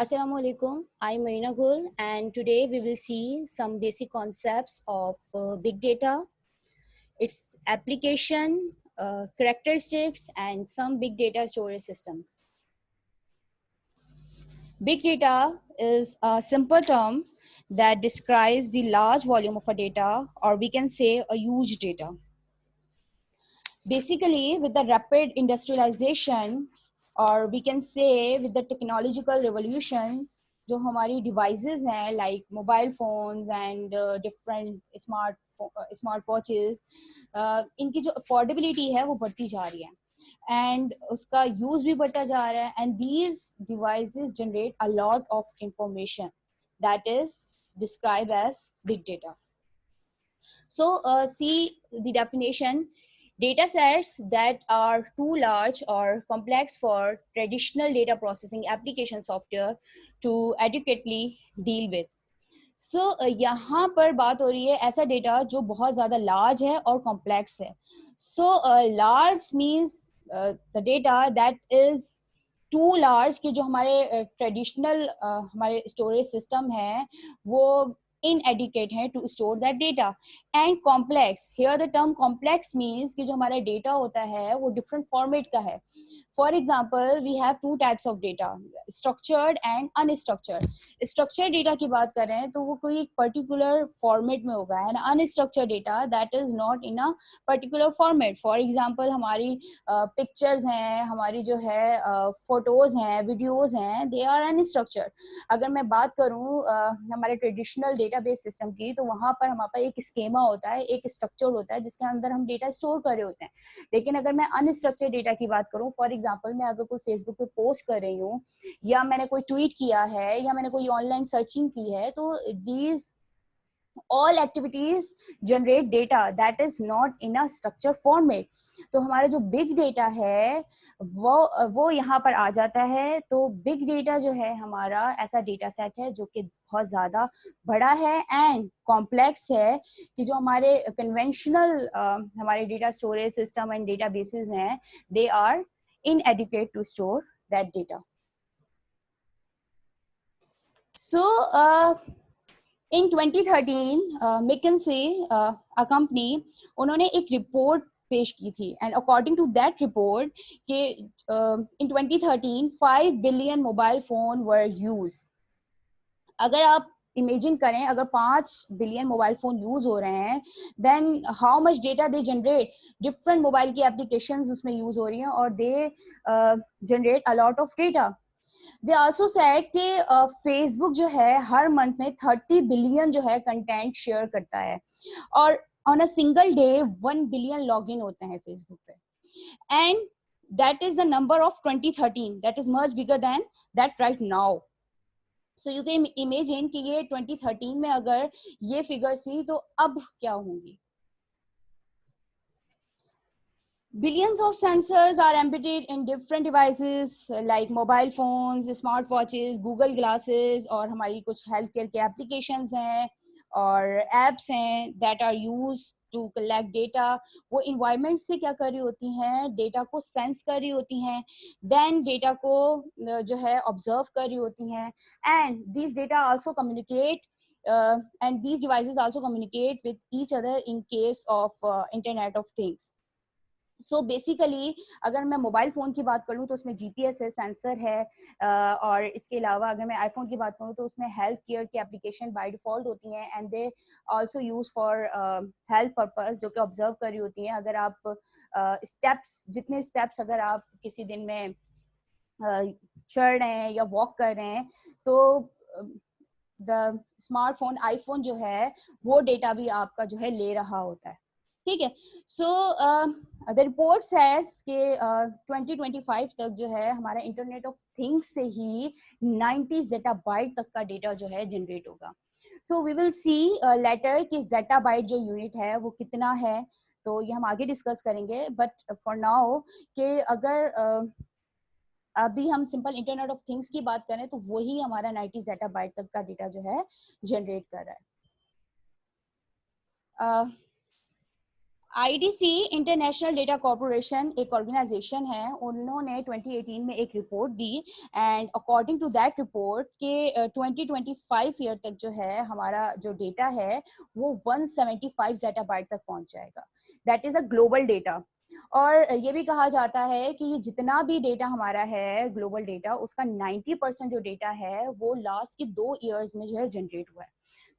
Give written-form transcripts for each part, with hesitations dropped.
Assalamu alaikum. I'm Marina Gul, and today we will see some basic concepts of big data, its application, characteristics, and some big data storage systems. Big data is a simple term that describes the large volume of a data, or we can say a huge data. Basically, with the rapid industrialization, or we can say with the technological revolution, जो हमारी devices हैं like mobile phones and different smart watches, इनकी जो affordability है वो बढ़ती जा रही है and उसका use भी बढ़ता जा रहा है, and these devices generate a lot of information that is described as big data. So see the definition: data sets that are too large or complex for traditional data processing application software to adequately deal with. So यहाँ पर बात हो रही है ऐसा data जो बहुत ज़्यादा large है और complex है. So large means the data that is too large कि जो हमारे traditional हमारे storage system है वो inadequate है to store that data. And complex, here the term complex means कि जो हमारा data होता है वो different format का है. For example, we have two types of data, structured and unstructured. Structured data की बात करें तो वो कोई एक particular format में होगा, and unstructured data that is not in a particular format. For example, हमारी pictures हैं, हमारी जो है photos हैं, videos हैं, they are unstructured. अगर मैं बात करूँ हमारे traditional database system की, तो वहाँ पर हमारे पास एक schema होता है, एक structure होता है जिसके अंदर हम data store कर रहे होते हैं. लेकिन अगर मैं अनस्ट्रक्चर्ड डेटा की बात करूं, फॉर एग्जांपल मैं अगर कोई फेसबुक पे पोस्ट कर रही हूं या मैंने कोई ट्वीट किया है या मैंने कोई ऑनलाइन सर्चिंग की है, तो these all activities generate data that is not in a structured format. तो हमारा जो big data है वो यहाँ पर आ जाता है. तो big data जो है हमारा ऐसा data set है जो कि बहुत ज़्यादा बड़ा है and complex है कि जो हमारे conventional हमारे data storage system and databases हैं, they are inadequate to store that data. So in 2013, McKinsey, a company, उन्होंने एक रिपोर्ट पेश की थी, and according to that report, कि in 2013 5 billion mobile phone were used. अगर आप इमेजिन करें अगर 5 बिलियन मोबाइल फोन यूज हो रहे हैं, then how much data they generate. Different mobile की एप्लीकेशंस उसमें यूज हो रही हैं और they generate a lot of data. They also said कि फेसबुक जो है हर मंथ में 30 बिलियन जो है कंटेंट शेयर करता है और on a single day 1 billion login होते हैं फेसबुक पे. And that is the number of 2013, that is much bigger than that right now. So you can imagine कि ये 2013 में अगर ये फिगर थी तो अब क्या होंगी. Billions of sensors are embedded in different devices like mobile phones, smart watches, Google glasses और हमारी कुछ health care के applications हैं और apps हैं that are used to collect data. वो environment से क्या कर रही होती हैं, data को sense कर रही होती हैं, then data को जो है observe कर रही होती हैं, and these data also communicate and these devices also communicate with each other in case of Internet of Things. So basically अगर मैं मोबाइल फ़ोन की बात करूँ तो उसमें जीपीएस है, सेंसर है और इसके अलावा अगर मैं आईफोन की बात करूँ तो उसमें हेल्थ केयर की एप्लीकेशन बाय डिफ़ॉल्ट होती हैं and they also use for health purpose जो कि ऑब्जर्व कर रही होती हैं. अगर आप जितने स्टेप्स अगर आप किसी दिन में चढ़ रहे हैं या वॉक कर रहे हैं तो द स्मार्टफोन आईफोन जो है वो डेटा भी आपका जो है ले रहा होता है. ठीक है. सो द रिपोर्ट सेज कि 2025 तक जो है हमारा इंटरनेट ऑफ थिंग्स से ही 90 ज़ेटाबाइट तक का डेटा जो है जनरेट होगा. So we will see later कि ज़ेटाबाइट जो यूनिट है वो कितना है, तो ये हम आगे डिस्कस करेंगे. बट फॉर नाउ कि अगर अभी हम सिंपल इंटरनेट ऑफ थिंग्स की बात करें तो वही हमारा 90 ज़ेटाबाइट तक का डेटा जो है जनरेट कर रहा है. IDC इंटरनेशनल डेटा कॉर्पोरेशन एक ऑर्गेनाइजेशन है, उन्होंने 2018 में एक रिपोर्ट दी and according to that report के 2025 ईयर तक जो है हमारा जो डेटा है वो 175 ज़ेटाबाइट तक पहुंच जाएगा. That is a global data. और ये भी कहा जाता है कि ये जितना भी डेटा हमारा है ग्लोबल डेटा, उसका 90% जो डेटा है वो लास्ट के 2 ईयर्स में जो है जनरेट हुआ है.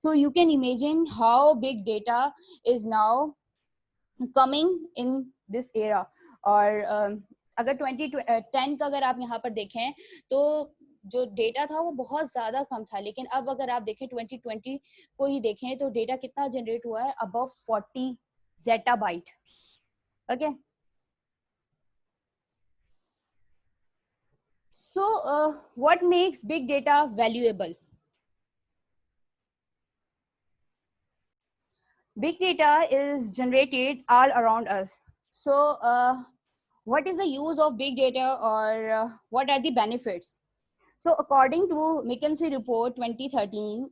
So you can imagine how big data is now coming in this era. और अगर 2010 का अगर आप यहाँ पर देखें तो जो डेटा था वो बहुत ज्यादा कम था, लेकिन अब अगर आप देखें 2020 को ही देखें तो डेटा कितना जनरेट हुआ है, above 40 zettabyte. Okay. So, what makes big data valuable? Big data is generated all around us. So, what is the use of big data, or what are the benefits? So, according to McKinsey report 2013,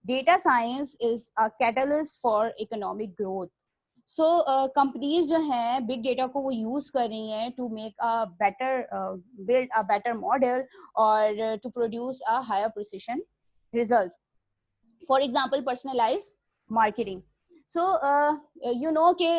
data science is a catalyst for economic growth. So, companies जो हैं big data को वो use कर रही हैं to make a better build a better model or to produce a higher precision results. For example, personalized marketing. So you know कि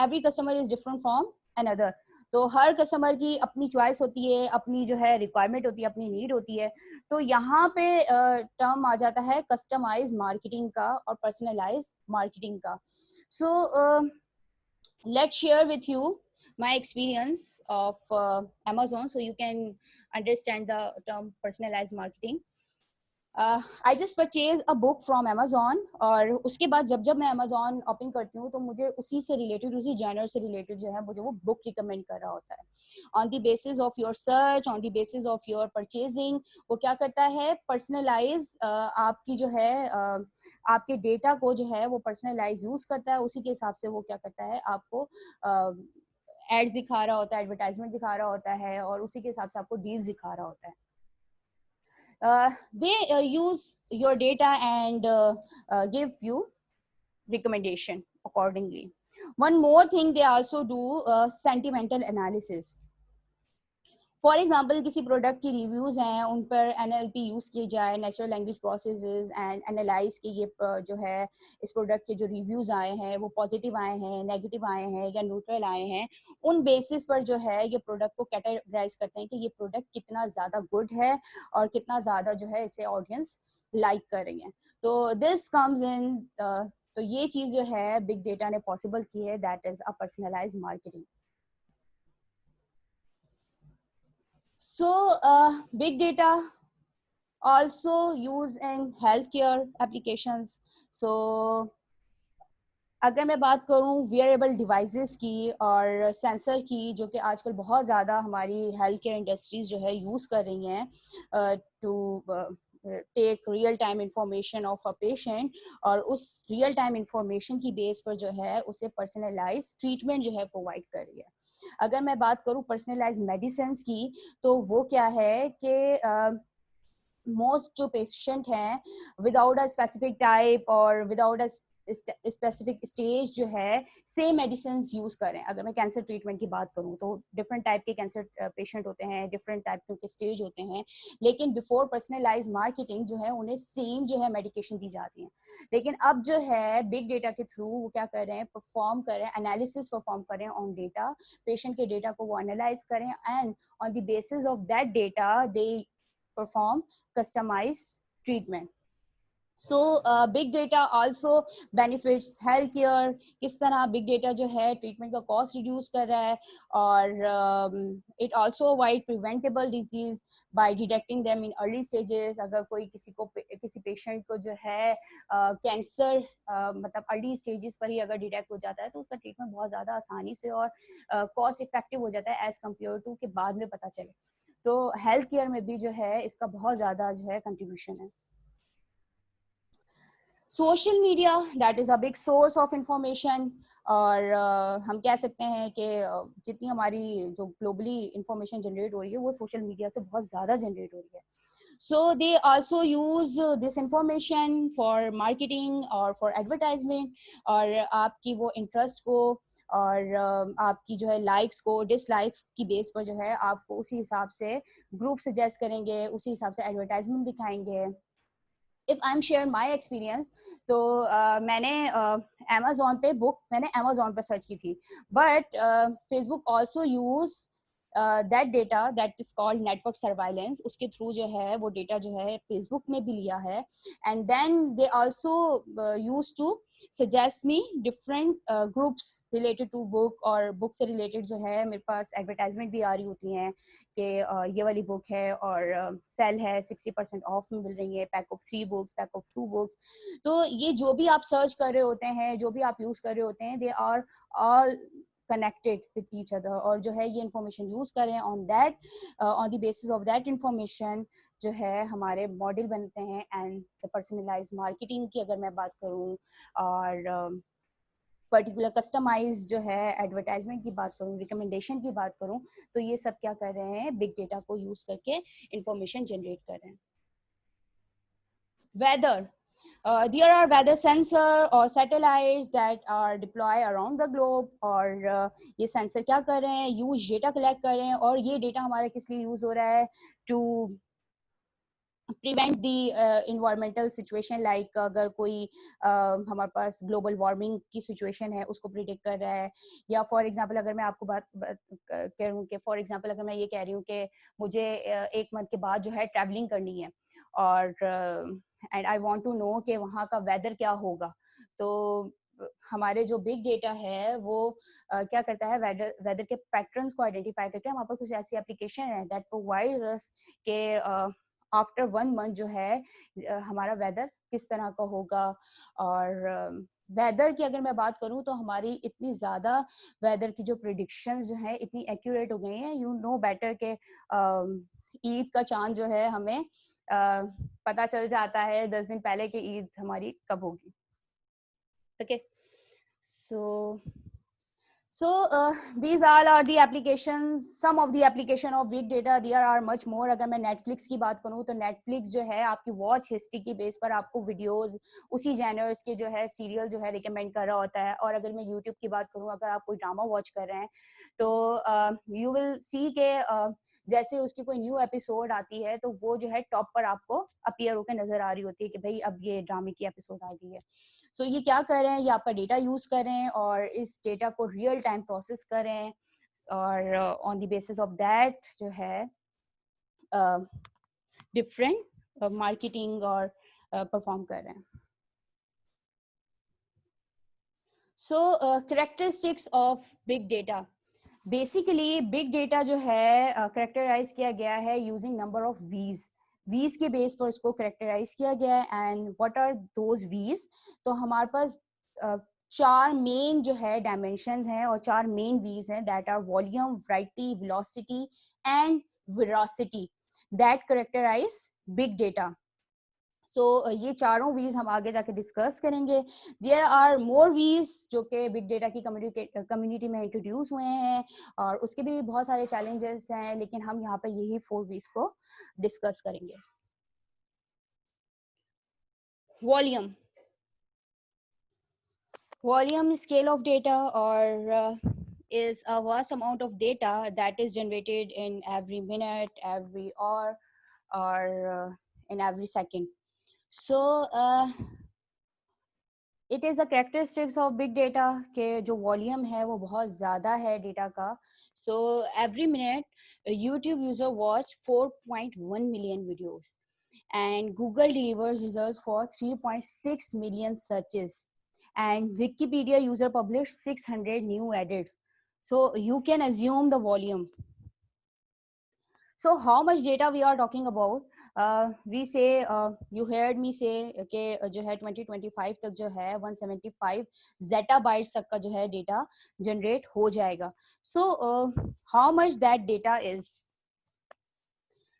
every customer is different from another. तो हर customer की अपनी choice होती है, अपनी जो है रिक्वायरमेंट होती है, अपनी नीड होती है. तो यहाँ पे टर्म आ जाता है कस्टमाइज मार्केटिंग का और पर्सनलाइज मार्केटिंग का. सो let's share with you my experience of Amazon so you can understand the term personalized marketing. I just purchase a book from Amazon, और उसके बाद जब जब मैं Amazon ओपन करती हूँ तो मुझे उसी से रिलेटेड, उसी जॉनर से रिलेटेड जो है मुझे वो बुक रिकमेंड कर रहा होता है. On the basis of your search, on the basis of your purchasing, वो क्या करता है, पर्सनलाइज आपकी जो है आपके डेटा को जो है वो पर्सनलाइज यूज करता है. उसी के हिसाब से वो क्या करता है, आपको एड्स दिखा रहा होता है, एडवर्टाइजमेंट दिखा रहा होता है, और उसी के हिसाब से आपको डील्स दिखा रहा होता है. They use your data and give you recommendation accordingly. One more thing, they also do sentimental analysis. For example किसी प्रोडक्ट की रिव्यूज़ हैं, उन पर NLP यूज़ किए जाए, natural language processes, and analyse के ये जो है इस प्रोडक्ट के जो रिव्यूज़ आए हैं वो पॉजिटिव आए हैं, नेगेटिव आए हैं या न्यूट्रल आए हैं. उन बेसिस पर जो है ये प्रोडक्ट को कैटेगराइज करते हैं कि ये प्रोडक्ट कितना ज़्यादा गुड है और कितना ज़्यादा जो है इसे ऑडियंस लाइक कर रही है. तो दिस कम्स इन, तो ये चीज़ जो है बिग डेटा ने पॉसिबल की है, that is a personalize marketing. So, big data also used in healthcare applications. So, अगर मैं बात करूं वेयरेबल डिवाइसेस की और सेंसर की, जो कि आजकल बहुत ज़्यादा हमारी हेल्थ केयर इंडस्ट्रीज जो है यूज़ कर रही हैं to take real time information of a patient, और उस रियल टाइम इंफॉर्मेशन की बेस पर जो है उसे पर्सनलाइज ट्रीटमेंट जो है प्रोवाइड कर रही है. अगर मैं बात करूं पर्सनलाइज मेडिसिन की, तो वो क्या है कि मोस्ट जो पेशेंट हैं विदाउट अ स्पेसिफिक टाइप और विदाउट अ स्पेसिफिक स्टेज जो है सेम मेडिसिन यूज करें. अगर मैं कैंसर ट्रीटमेंट की बात करूं तो डिफरेंट टाइप के कैंसर पेशेंट होते हैं, डिफरेंट टाइप के स्टेज होते हैं, लेकिन बिफोर पर्सनलाइज मार्केटिंग जो है उन्हें सेम जो है मेडिकेशन दी जाती है. लेकिन अब जो है बिग डेटा के थ्रू वो क्या कर रहे हैं, परफॉर्म कर रहे हैं, एनालिसिस परफॉर्म कर रहे हैं ऑन डेटा, पेशेंट के डेटा को वो एनालाइज करें, and on the basis of that data they perform customized treatment. So big data also benefits healthcare. किस तरह big data जो है ट्रीटमेंट का कॉस्ट रिड्यूस कर रहा है, और it also avoid preventable disease by detecting them in early stages. अगर कोई किसी पेशेंट को जो है कैंसर मतलब अर्ली स्टेजेस पर ही अगर डिटेक्ट हो जाता है तो उसका ट्रीटमेंट बहुत ज़्यादा आसानी से और कॉस्ट इफेक्टिव हो जाता है एज कम्पेयर टू के बाद में पता चले. तो हेल्थ केयर में भी जो है इसका बहुत ज़्यादा जो है कंट्रीब्यूशन है. Social media, that is a big source of information, और हम कह सकते हैं कि जितनी हमारी जो ग्लोबली इंफॉर्मेशन जनरेट हो रही है वो सोशल मीडिया से बहुत ज़्यादा जनरेट हो रही है. So they also use this information for marketing or for advertisement, और आपकी वो इंटरेस्ट को और आपकी जो है लाइक्स को डिसलाइक्स की बेस पर जो है आपको उसी हिसाब से ग्रुप सजेस्ट करेंगे, उसी हिसाब से एडवर्टाइजमेंट दिखाएंगे। If I am share my experience, तो मैंने अमेजोन पे बुक मैंने अमेजोन पे सर्च की थी, but Facebook also use that data that is called network surveillance. उसके थ्रू जो है वो डेटा जो है फेसबुक ने भी लिया है, and then they also use to suggest me different groups related to book, और बुक से रिलेटेड जो है मेरे पास एडवर्टाइजमेंट भी आ रही होती हैं कि ये वाली बुक है और सेल है 60% ऑफ में मिल रही है, pack of 3 books, pack of 2 books. तो ये जो भी आप सर्च कर रहे होते हैं, जो भी आप यूज कर रहे होते हैं, they are all connected with each other, और जो है ये इंफॉर्मेशन यूज करें on that, on the basis of that information जो है हमारे मॉडल बनते हैं। एंड द पर्सनलाइज्ड मार्केटिंग की अगर मैं बात करूं, और पर्टिकुलर कस्टमाइज जो है एडवर्टाइजमेंट की बात करूं, रिकमेंडेशन की बात करूं, तो ये सब क्या कर रहे हैं, बिग डेटा को यूज करके इंफॉर्मेशन जनरेट कर रहे हैं। Weather, there are weather sensor or satellites that are deployed around the globe, और ये सेंसर क्या कर रहे हैं, यूज डेटा कलेक्ट कर रहे हैं, और ये डेटा हमारा किस लिए यूज हो रहा है, to prevent the environmental situation, like अगर कोई हमारे पास ग्लोबल वार्मिंग की सिचुएशन है उसको प्रिडिक्ट कर रहा है, या फॉर एग्जांपल अगर मैं आपको बात करूँ कि फॉर एग्जांपल अगर मैं ये कह रही हूँ कि मुझे एक मंथ के बाद जो है ट्रैवलिंग करनी है, और and I want to know कि वहाँ का वेदर क्या होगा, तो हमारे जो बिग डेटा है वो क्या करता है, वेदर के पैटर्न्स को आइडेंटिफाई करके हमारे पास कुछ ऐसी एप्लीकेशन है दैट प्रोवाइड्स अस के आफ्टर 1 मंथ जो है हमारा वेदर किस तरह का होगा। और वेदर की अगर मैं बात करूं तो हमारी इतनी ज़्यादा वेदर की जो प्रिडिक्शंस जो है इतनी एक्यूरेट हो गई हैं, यू नो बेटर के ईद का चांद जो है हमें पता चल जाता है 10 दिन पहले कि ईद हमारी कब होगी। Okay, so these all are the applications, some of the application of big data. There are much more. अगर मैं Netflix की बात करूँ तो Netflix जो है आपकी वॉच हिस्ट्री की बेस पर आपको वीडियोस उसी जैनर्स के जो है सीरियल जो है रिकमेंड कर रहा होता है। और अगर मैं YouTube की बात करूँ, अगर आप कोई ड्रामा वॉच कर रहे हैं तो यू विल सी के जैसे उसकी कोई न्यू एपिसोड आती है तो वो जो है टॉप पर आपको अपीयर होकर नजर आ रही होती है कि भाई अब ये ड्रामे की एपिसोड आ गई है। सो ये क्या कर रहे हैं, ये आपका डेटा यूज करें और इस डेटा को रियल टाइम प्रोसेस करें, और on the basis of that जो है डिफरेंट मार्केटिंग और परफॉर्म कर रहे हैं। So characteristics of big data, basically big data जो है करेक्टराइज किया गया है यूजिंग नंबर ऑफ वीज के बेस पर उसको करेक्टराइज किया गया है। एंड व्हाट आर दोज वीज, तो हमारे पास 4 मेन जो है डायमेंशन हैं और 4 मेन वीज हैं, that are volume, variety, velocity and veracity, that characterize big data. So ये चारों वीज हम आगे जाके डिस्कस करेंगे। देयर आर मोर वीज जो कि बिग डेटा की कम्युनिटी में इंट्रोड्यूस हुए हैं, और उसके भी बहुत सारे चैलेंजेस हैं, लेकिन हम यहाँ पे यही 4 वीज को डिस्कस करेंगे। Volume, volume scale of data, or is a vast amount of data that is generated in every minute, every hour, or in every second. So it is a characteristics of big data के जो volume है वो बहुत ज़्यादा है data का। So every minute YouTube user watch 4.1 million videos, and Google delivers results for 3.6 million searches, and Wikipedia user published 600 new edits. So you can assume the volume. So how much data we are talking about? We say you heard me say कि जो है 2025 तक जो है 175 zettabytes तक का जो है डेटा जनरेट हो जाएगा। So how much that data is?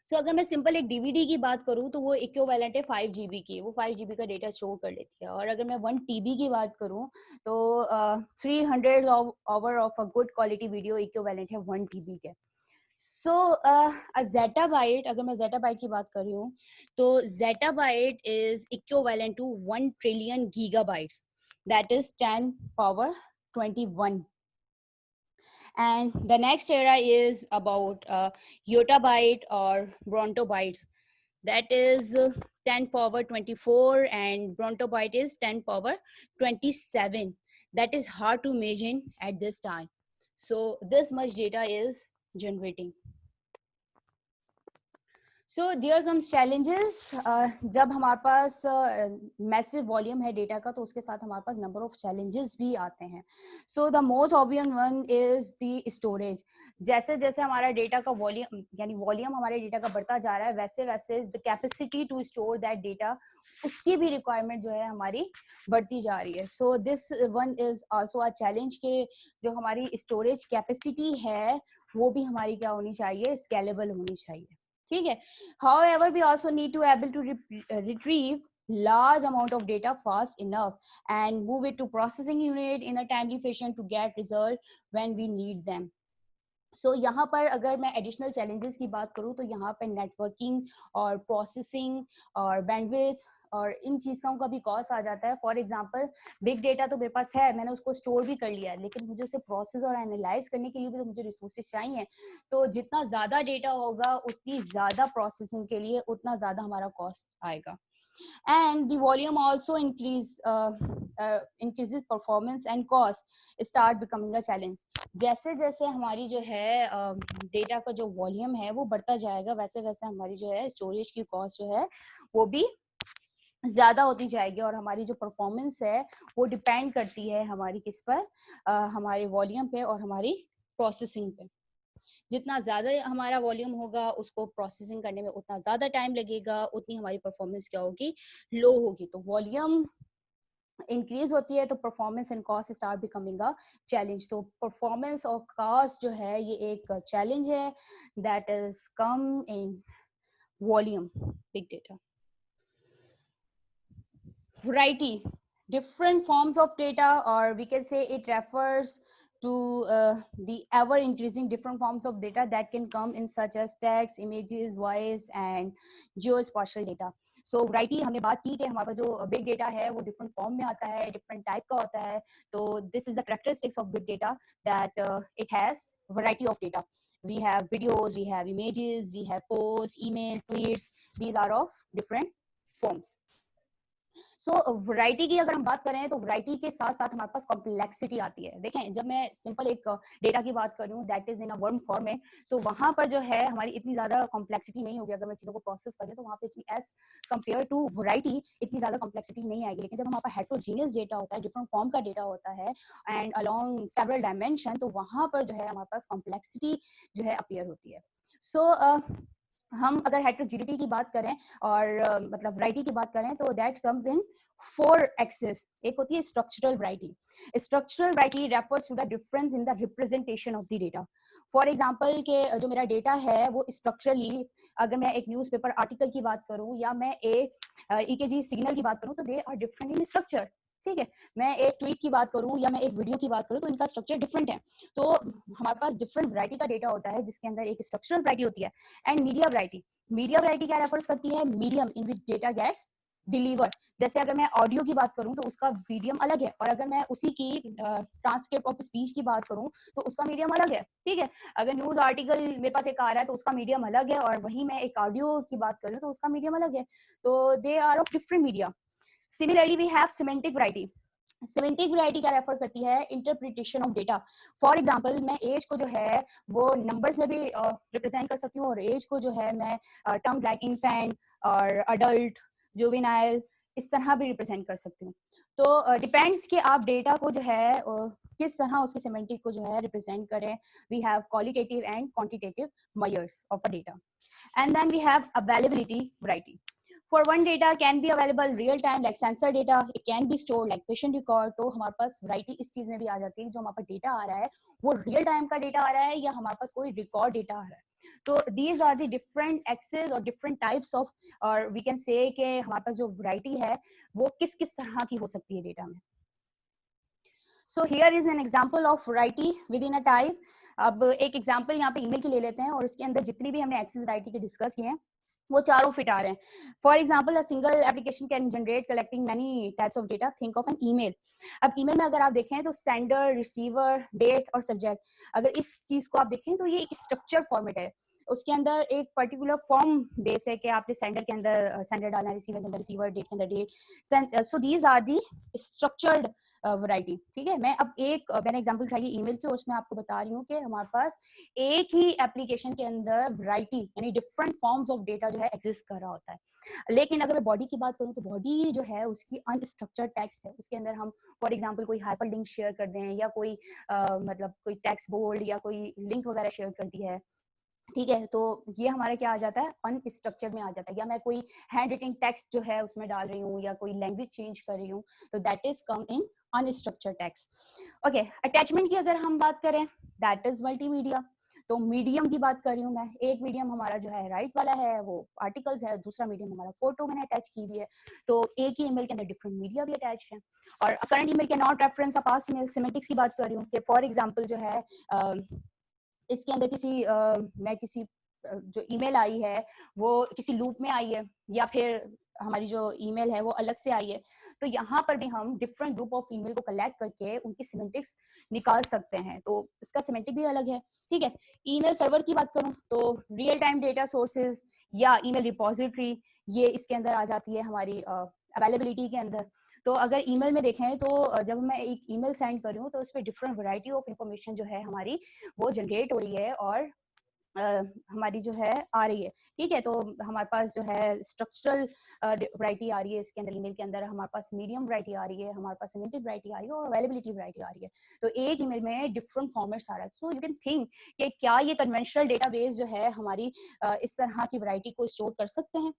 सो अगर मैं सिंपल एक डीवीडी की बात करूँ तो वो इक्विवेलेंट है 5 GB की, वो 5 GB का डेटा स्टोर कर लेती है। और अगर मैं 1 TB की बात करूँ तो 300 hour of a good quality video equivalent है 1 TB के। सो अ zettabyte, अगर मैं zettabyte की बात कर रही हूँ तो zettabyte is equivalent to 1 trillion gigabytes, that is 10 power 21। And the next era is about yottabyte or brontobytes. That is 10 power 24 and brontobyte is 10 power 27. That is hard to imagine at this time. So this much data is generating. So there comes challenges. जब हमारे पास massive volume है data का तो उसके साथ हमारे पास number of challenges भी आते हैं. So the most obvious one is the storage. जैसे जैसे हमारा डेटा का वॉल्यूम यानी वॉल्यूम हमारे डेटा का बढ़ता जा रहा है वैसे वैसे the capacity to store that data उसकी भी रिक्वायरमेंट जो है हमारी बढ़ती जा रही है. So this one is also a challenge के जो हमारी स्टोरेज कैपेसिटी है वो भी हमारी क्या होनी चाहिए, स्केलेबल होनी चाहिए. ठीक है. However, we also need to able to retrieve large amount of data fast enough and move it to processing unit in a timely fashion to get result when we need them. So यहाँ पर अगर मैं additional challenges की बात करूँ तो यहाँ पर नेटवर्किंग और प्रोसेसिंग और बैंडविड्थ और इन चीज़ों का भी कॉस्ट आ जाता है. फॉर एग्जांपल बिग डेटा तो मेरे पास है, मैंने उसको स्टोर भी कर लिया है, लेकिन मुझे उसे प्रोसेस और एनालाइज करने के लिए भी तो मुझे रिसोर्सेज चाहिए. तो जितना ज़्यादा डेटा होगा उतनी ज़्यादा प्रोसेसिंग के लिए उतना ज़्यादा हमारा कॉस्ट आएगा. And the volume also increases performance and cost start becoming a challenge. जैसे जैसे हमारी जो है डेटा का जो वॉल्यूम है वो बढ़ता जाएगा वैसे वैसे हमारी जो है स्टोरेज की कॉस्ट जो है वो भी ज्यादा होती जाएगी और हमारी जो परफॉर्मेंस है वो डिपेंड करती है हमारी किस पर, हमारे वॉल्यूम पे और हमारी प्रोसेसिंग पे. जितना ज्यादा हमारा वॉल्यूम होगा उसको प्रोसेसिंग करने में उतना ज्यादा टाइम लगेगा, उतनी हमारी परफॉर्मेंस क्या होगी, लो होगी. तो वॉल्यूम इंक्रीज होती है तो performance and cost start becoming a challenge. तो परफॉर्मेंस और कॉस्ट जो है ये एक चैलेंज है that is come in volume big data. Variety, different forms of data, or we can say it refers to the ever increasing different forms of data that can come in such as text, images, voice and geospatial data. So variety हमने बात की कि हमारे पास जो big data है वो different form में आता है, different type का होता है. तो this is the characteristics of big data that it has variety of data. We have videos, we have images, we have posts, email, tweets. These are of different forms. So variety की अगर हम बात करें तो variety के साथ साथ हमारे पास कॉम्प्लेक्सिटी आती है. देखें जब मैं सिंपल एक डेटा की बात करूं that is in a worm form में तो वहां पर जो है हमारी इतनी ज्यादा कॉम्प्लेक्सिटी नहीं होगी. अगर मैं चीजों को प्रोसेस करें तो वहां पे इतनी एज कंपेयर टू वैरायटी इतनी ज्यादा कॉम्प्लेक्सिटी नहीं आएगी. लेकिन जब हमारे पास हेट्रोजीनियस डेटा होता है, डिफरेंट फॉर्म का डेटा होता है एंड अलोंग सेवरल डायमेंशन, तो वहां पर जो है हमारे पास कॉम्प्लेक्सिटी जो है अपीयर होती है. सो हम अगर हेट्रोजीनिटी की बात करें और मतलब वैरायटी की बात करें तो दैट कम्स इन 4 एक्सेस. एक होती है structural variety. Structural variety refers to the difference in the representation of the data. For example के जो मेरा डेटा है वो स्ट्रक्चरली, अगर मैं एक न्यूज़पेपर आर्टिकल की बात करूं या मैं एक ईकेजी सिग्नल की बात करूं तो they are different in structure. ठीक है. मैं एक ट्वीट की बात करूं या मैं एक वीडियो की बात करूं तो इनका स्ट्रक्चर डिफरेंट है. तो हमारे पास डिफरेंट वैरायटी का डेटा होता है जिसके अंदर एक स्ट्रक्चरल वैरायटी होती है. And media variety. Media variety क्या रेफर्स करती है, medium in which data gets deliver. जैसे अगर मैं ऑडियो की बात करूं तो उसका मीडियम अलग है और अगर मैं उसी की ट्रांसक्रिप्ट ऑफ स्पीच की बात करूं तो उसका मीडियम अलग है. ठीक है. अगर न्यूज आर्टिकल मेरे पास एक आ रहा है तो उसका मीडियम अलग है और वहीं मैं एक ऑडियो की बात करूं तो उसका मीडियम अलग है. तो they are of different media. Similarly we have semantic variety. Semantic variety क्या रेफर करती है, interpretation of data. For example मैं एज को जो है वो नंबर्स में भी रिप्रेजेंट कर सकती हूँ और एज को जो है मैं टर्म्स लाइक इन्फेंट और अडल्ट, जुवेनाइल, इस तरह भी रिप्रेजेंट कर सकती हूँ. तो डिपेंड्स कि आप डेटा को जो है किस तरह उसकी सिमेंटिक को जो है रिप्रेजेंट करें. We have qualitative and quantitative measures of a data. And then we have availability variety. For one data can be available real time like sensor data, it can be stored like patient record. तो हमारे पास variety इस चीज में भी आ जाती है जो हमारे पास डेटा आ रहा है वो रियल टाइम का डेटा आ रहा है या हमारे पास कोई रिकॉर्ड डेटा आ रहा है. तो these are the different axes और different types of, और we can say कि हमारे पास जो वैरायटी है वो किस किस तरह की हो सकती है डेटा में. So here is an example of variety within a type. अब एक एग्जाम्पल यहाँ पे ईमेल की ले लेते हैं और उसके अंदर जितनी भी हमने एक्सेस वैरायटी के डिस्कस किए हैं वो चारों फिट आ रहे हैं। For example a single application can generate collecting many types of data. Think of an email. अब ईमेल में अगर आप देखें तो सेंडर, रिसीवर, डेट और सब्जेक्ट, अगर इस चीज को आप देखें तो ये एक स्ट्रक्चर फॉर्मेट है। उसके अंदर एक पर्टिकुलर फॉर्म बेस है कि आपने सेंडर के अंदर सेंडर डालना, रिसीवर के अंदर रिसीवर, डेट के अंदर date. So these are the structured variety. ठीक है, मैं अब एक मैंने एग्जांपल उठाई है ईमेल की, उसमें आपको बता रही हूँ कि हमारे पास एक ही एप्लीकेशन के अंदर वैरायटी यानी डिफरेंट फॉर्म्स ऑफ डेटा जो है एग्जिस्ट कर रहा होता है। लेकिन अगर मैं बॉडी की बात करूँ तो बॉडी जो है उसकी अनस्ट्रक्चर्ड टेक्स्ट है। उसके अंदर हम फॉर एग्जांपल कोई हाइपर लिंक शेयर कर दें या कोई मतलब कोई टेक्स्ट बोल्ड या कोई लिंक वगैरह शेयर कर दी है, ठीक है, तो ये हमारा क्या आ जाता है, अनस्ट्रक्चर्ड में आ जाता है। या मैं कोई हैंड रिटन टेक्स्ट जो है उसमें डाल रही हूँ या कोई लैंग्वेज चेंज कर रही हूँ, तो that is come in unstructured text. Okay, attachment की अगर हम बात करें, दैट इज मल्टीमीडिया। तो मीडियम की बात कर रही हूँ मैं, एक मीडियम हमारा जो है राइट वाला है वो आर्टिकल्स है, दूसरा मीडियम हमारा फोटो मैंने अटैच की हुई है। तो एक ही ईमेल के अंदर डिफरेंट मीडिया भी अटैच है। और करंट ईमेल के not reference a past email, semantics की बात कर रही हूँ कि फॉर एग्जांपल जो है इसके अंदर किसी मैं किसी जो ईमेल आई है वो किसी लूप में आई है या फिर हमारी जो ईमेल है वो अलग से आई है, तो यहाँ पर भी हम डिफरेंट ग्रुप ऑफ ईमेल को कलेक्ट करके उनकी सिमेंटिक्स निकाल सकते हैं। तो इसका सिमेंटिक भी अलग है। ठीक है, ईमेल सर्वर की बात करूँ तो रियल टाइम डेटा सोर्सेज या ईमेल रिपोजिटरी, ये इसके अंदर आ जाती है हमारी अवेलेबिलिटी के अंदर। तो अगर ईमेल में देखें तो जब मैं एक ईमेल सेंड कर रही हूँ तो उस पर डिफरेंट वैरायटी ऑफ इंफॉर्मेशन जो है हमारी वो जनरेट हो रही है और हमारी जो है आ रही है। ठीक है, तो हमारे पास जो है स्ट्रक्चरल वैरायटी आ रही है इसके अंदर, ईमेल के अंदर हमारे पास मीडियम वैरायटी आ रही है, हमारे पास सिमेंटिक वैरायटी आ रही है और अवेलेबिलिटी वैरायटी आ रही है। तो एक ईमेल में डिफरेंट फॉर्मेट्स आ रहा है। सो यू कैन थिंक कि क्या ये कन्वेंशनल डेटाबेस जो है हमारी इस तरह की वैरायटी को स्टोर कर सकते हैं?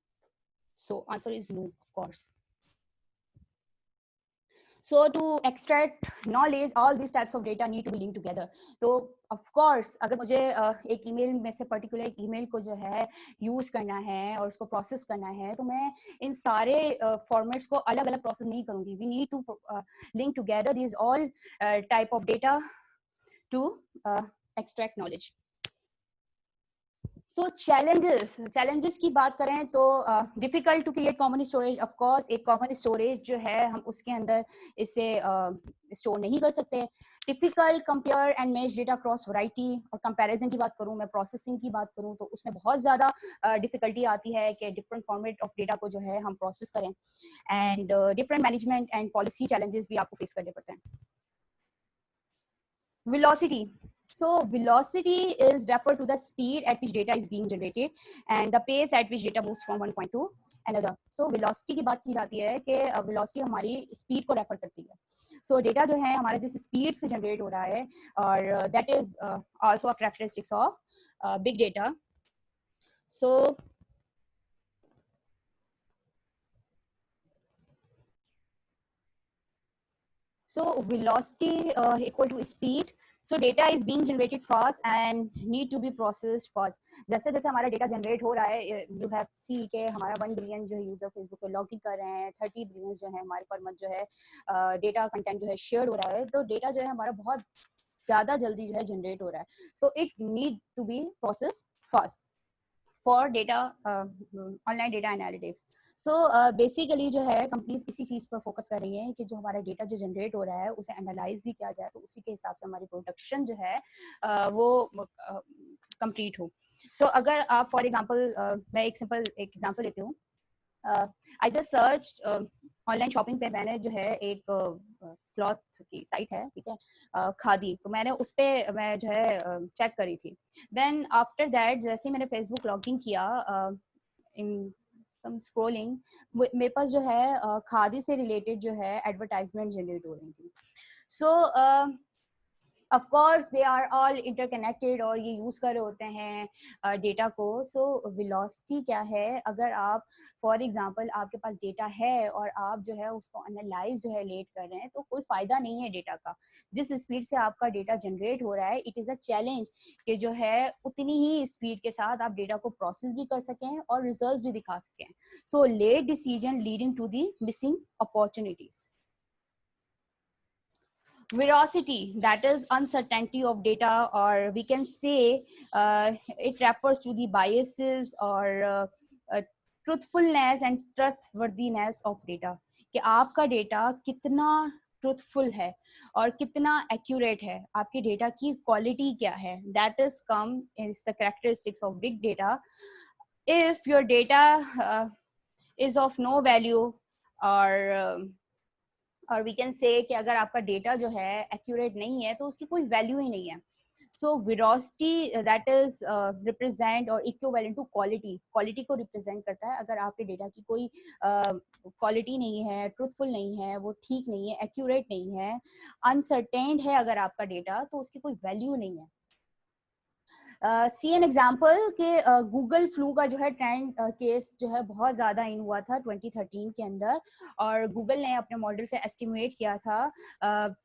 So answer is no, of course. So to extract knowledge, all these types of data need to be linked together. तो of course अगर मुझे एक ईमेल में से पर्टिकुलर एक ईमेल को जो है यूज करना है और उसको प्रोसेस करना है, तो मैं इन सारे फॉर्मेट्स को अलग अलग प्रोसेस नहीं करूंगी। We need to link together this all type of data to extract knowledge. So challenges की बात करें तो difficult to create common storage. Of course एक कॉमन स्टोरेज जो है हम उसके अंदर इसे स्टोर नहीं कर सकते। Difficult compare and match data cross variety. और कंपैरिजन की बात करूं, मैं प्रोसेसिंग की बात करूं तो उसमें बहुत ज़्यादा डिफिकल्टी आती है कि डिफरेंट फॉर्मेट ऑफ डेटा को जो है हम प्रोसेस करें। And different management and policy challenges भी आपको फेस करने पड़ते हैं। Velocity. So velocity is referred to the speed at which data is being generated and the pace at which data moves from one point to another. So velocity की बात की जाती है कि velocity हमारी speed को refer करती है। So data जो है हमारा जिस speed से generate हो रहा है और that is also a characteristics of big data. So velocity equal to speed. So data is being generated fast and need to be processed fast. जैसे जैसे हमारा डेटा जनरेट हो रहा है, यू हैव सी के हमारा 1 बिलियन जो है यूजर फेसबुक पे लॉग इन कर रहे हैं, 30 बिलियन जो है हमारे पर मंथ जो है डेटा कंटेंट जो है शेयर हो रहा है, तो डेटा जो है हमारा बहुत ज्यादा जल्दी जो है जनरेट हो रहा है। So it need to be process fast for data online data analytics. So basically जो है कंपनीज इसी चीज़ पर फोकस कर रही हैं कि जो हमारा डेटा जो जनरेट हो रहा है उसे एनालाइज भी किया जाए, तो उसी के हिसाब से हमारी प्रोडक्शन जो है वो कंप्लीट हो। सो अगर आप फॉर एग्जांपल मैं एक सिंपल एक एग्जांपल लेती हूँ। I just search online shopping पे, मैंने जो है एक क्लॉथ की साइट है, ठीक है, खादी, तो मैंने उस पर मैं जो है चेक करी थी। देन आफ्टर दैट जैसे ही मैंने फेसबुक लॉग इन किया, इन सम स्क्रॉलिंग मेरे पास जो है खादी से रिलेटेड जो है एडवर्टाइजमेंट जनरेट हो रही थी। So of course they are all interconnected और ये यूज कर रहे होते हैं डेटा को। सो वेलोसिटी क्या है, अगर आप फॉर एग्जांपल आपके पास डेटा है और आप जो है उसको एनालाइज जो है लेट कर रहे हैं, तो कोई फायदा नहीं है डेटा का। जिस स्पीड से आपका डेटा जनरेट हो रहा है, इट इज अ चैलेंज कि जो है उतनी ही स्पीड के साथ आप डेटा को प्रोसेस भी कर सकें और रिजल्ट भी दिखा सकें। So late decision leading to the missing opportunities. Veracity, that is uncertainty of data, or we can say it refers to the biases or truthfulness and trustworthiness of data, कि आपका data कितना truthful है और कितना accurate है, आपके data की quality क्या है, that is come is the characteristics of big data. If your data is of no value, or और वी कैन से कि अगर आपका डेटा जो है एक्यूरेट नहीं है तो उसकी कोई वैल्यू ही नहीं है. सो वेरोसिटी दैट इज रिप्रेजेंट और इक्विवेलेंट टू क्वालिटी, क्वालिटी को रिप्रेजेंट करता है. अगर आपके डेटा की कोई क्वालिटी नहीं है, ट्रूथफुल नहीं है, वो ठीक नहीं है, एक्यूरेट नहीं है, अनसर्टेन है अगर आपका डेटा, तो उसकी कोई वैल्यू नहीं है. सी एन एग्जाम्पल के गूगल फ्लू का जो है ट्रेंड केस जो है बहुत ज़्यादा इन हुआ था 2013 के अंदर, और गूगल ने अपने मॉडल से एस्टिमेट किया था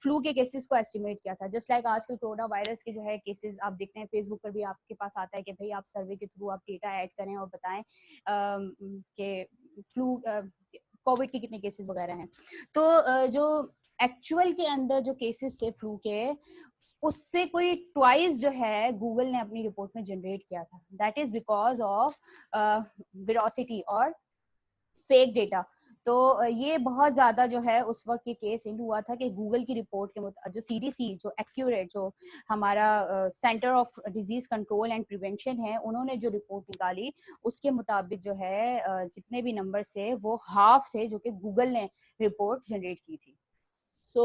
फ्लू के केसेस को एस्टिमेट किया था. जस्ट लाइक आजकल कोरोना वायरस के जो है केसेस आप देखते हैं फेसबुक पर भी आपके पास आता है कि भाई आप सर्वे के थ्रू आप डेटा ऐड करें और बताएं कि फ्लू कोविड के कितने केसेस वगैरह हैं. तो जो एक्चुअल के अंदर जो केसेस थे फ्लू के, उससे कोई ट्वाइस जो है गूगल ने अपनी रिपोर्ट में जनरेट किया था. दैट इज बिकॉज ऑफ वेरोसिटी और फेक डेटा. तो ये बहुत ज्यादा जो है उस वक्त ये केस इन हुआ था कि गूगल की रिपोर्ट के जो सीडीसी, जो एक्यूरेट, जो हमारा centre of disease control and prevention है, उन्होंने जो रिपोर्ट निकाली उसके मुताबिक जो है जितने भी नंबर थे वो हाफ थे जो कि गूगल ने रिपोर्ट जनरेट की थी. So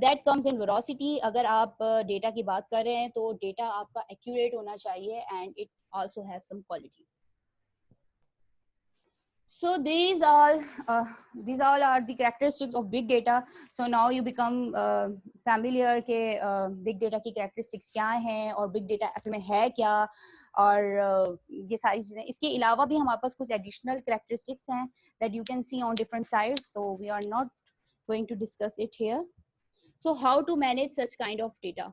that comes in veracity. अगर आप डेटा की बात कर रहे हैं तो डेटा आपका एक्यूरेट होना चाहिए and it also have some quality. So these all are the characteristics of big data. So now you become familiar के big data की characteristics क्या हैं और big data असल में है क्या, और ये सारी चीजें. इसके अलावा भी हमारे पास कुछ additional characteristics हैं that you can see on different sites, so we are not going to discuss it here. So how to manage such kind of data?